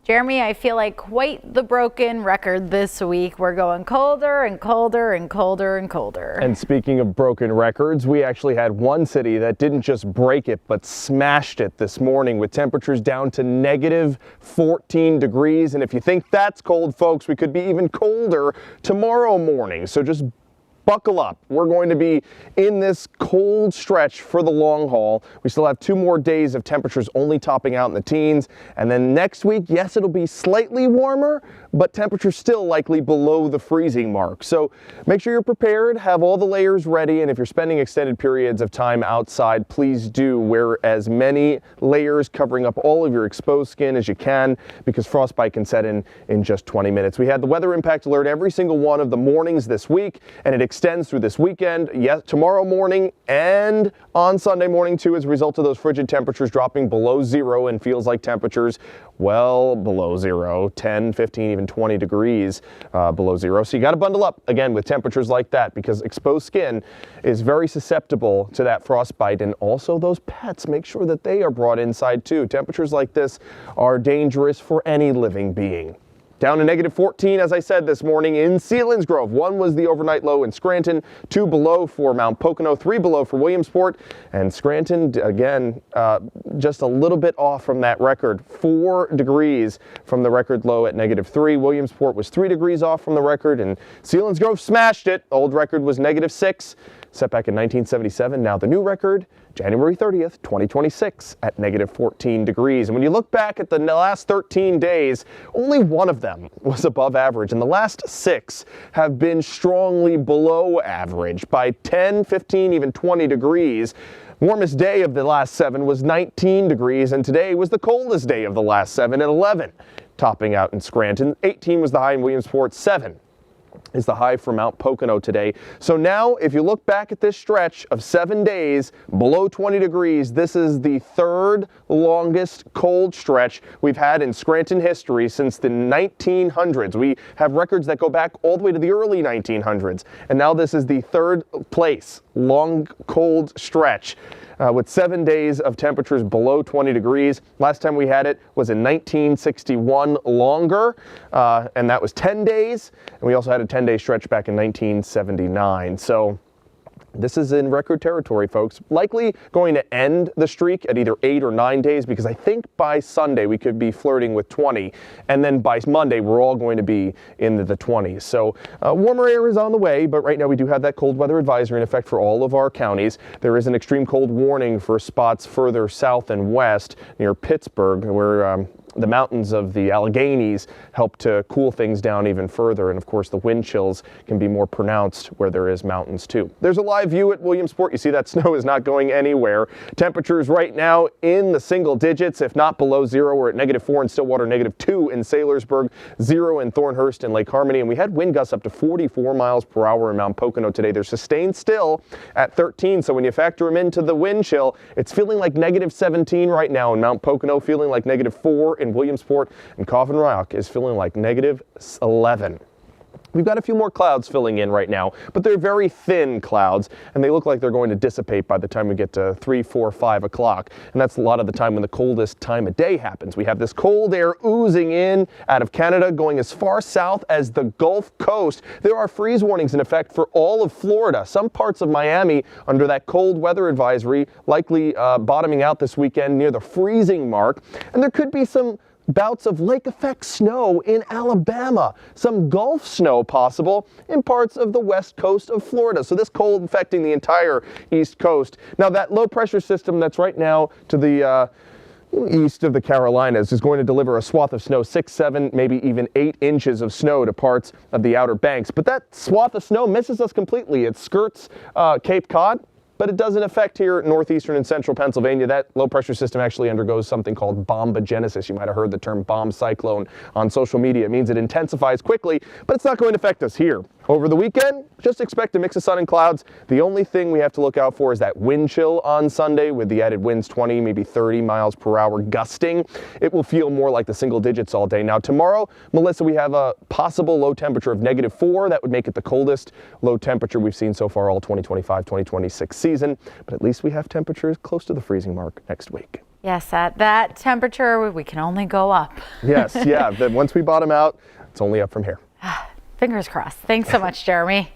Jeremy, I feel like quite the broken record this week. We're going colder and colder and colder and colder. And speaking of broken records, we actually had one city that didn't just break it, but smashed it this morning with temperatures down to negative 14 degrees. And if you think that's cold, folks, we could be even colder tomorrow morning. So just buckle up. We're going to be in this cold stretch for the long haul. We still have 2 more days of temperatures only topping out in the teens. And then next week, yes, it'll be slightly warmer, but temperatures still likely below the freezing mark. So make sure you're prepared, have all the layers ready, and if you're spending extended periods of time outside, please do wear as many layers covering up all of your exposed skin as you can, because frostbite can set in just 20 minutes. We had the weather impact alert every single one of the mornings this week, and it extends through this weekend, yes, tomorrow morning and on Sunday morning too, as a result of those frigid temperatures dropping below zero, and feels like temperatures well below zero, 10, 15, even 20 degrees below zero. So you got to bundle up again with temperatures like that, because exposed skin is very susceptible to that frostbite. And also those pets, make sure that they are brought inside too. Temperatures like this are dangerous for any living being. Down to negative 14, as I said this morning, in Selinsgrove. 1 was the overnight low in Scranton, 2 below for Mount Pocono, 3 below for Williamsport, and Scranton, again, just a little bit off from that record. 4 degrees from the record low at negative 3. Williamsport was 3 degrees off from the record, and Selinsgrove smashed it. Old record was negative 6, set back in 1977. Now the new record, January 30th, 2026, at negative 14 degrees. And when you look back at the last 13 days, only 1 of them was above average, and the last 6 have been strongly below average by 10, 15, even 20 degrees. Warmest day of the last 7 was 19 degrees, and today was the coldest day of the last 7 at 11, topping out in Scranton. 18 was the high in Williamsport, 7 is the high for Mount Pocono today. So now, if you look back at this stretch of 7 days below 20 degrees, this is the 3rd longest cold stretch we've had in Scranton history since the 1900s. We have records that go back all the way to the early 1900s, and now this is the 3rd place long cold stretch. With 7 days of temperatures below 20 degrees. Last time we had it was in 1961, longer, and that was 10 days. And we also had a 10-day stretch back in 1979. So this is in record territory, folks. Likely going to end the streak at either 8 or 9 days, because I think by Sunday we could be flirting with 20, and then by Monday we're all going to be in the 20s. So warmer air is on the way, but right now we do have that cold weather advisory in effect for all of our counties. There is an extreme cold warning for spots further south and west near Pittsburgh, where the mountains of the Alleghenies help to cool things down even further, and of course the wind chills can be more pronounced where there is mountains too. There's a live view at Williamsport. You see that snow is not going anywhere. Temperatures right now in the single digits, if not below zero. We're at negative 4 in Stillwater, negative 2 in Saylorsburg, 0 in Thornhurst and Lake Harmony, and we had wind gusts up to 44 miles per hour in Mount Pocono today. They're sustained still at 13, so when you factor them into the wind chill, it's feeling like negative 17 right now in Mount Pocono, feeling like negative 4 in Williamsport, and Coffin Rock is feeling like negative 11. We've got a few more clouds filling in right now, but they're very thin clouds, and they look like they're going to dissipate by the time we get to 3, 4, 5 o'clock. And that's a lot of the time when the coldest time of day happens. We have this cold air oozing in out of Canada, going as far south as the Gulf Coast. There are freeze warnings in effect for all of Florida. Some parts of Miami under that cold weather advisory, likely bottoming out this weekend near the freezing mark. And there could be some bouts of lake effect snow in Alabama, some Gulf snow possible in parts of the west coast of Florida. So this cold affecting the entire east coast. Now that low pressure system that's right now to the east of the Carolinas is going to deliver a swath of snow, 6, 7, maybe even 8 inches of snow to parts of the Outer Banks. But that swath of snow misses us completely. It skirts Cape Cod, but it doesn't affect here northeastern and central Pennsylvania. That low pressure system actually undergoes something called bombogenesis. You might have heard the term bomb cyclone on social media. It means it intensifies quickly, but it's not going to affect us here. Over the weekend, just expect a mix of sun and clouds. The only thing we have to look out for is that wind chill on Sunday with the added winds 20, maybe 30 miles per hour gusting. It will feel more like the single digits all day. Now tomorrow, Melissa, we have a possible low temperature of negative 4. That would make it the coldest low temperature we've seen so far all 2025-2026 season. But at least we have temperatures close to the freezing mark next week. Yes, at that temperature, we can only go up. Yes, yeah. Then once we bottom out, it's only up from here. Fingers crossed. Thanks so much, Jeremy.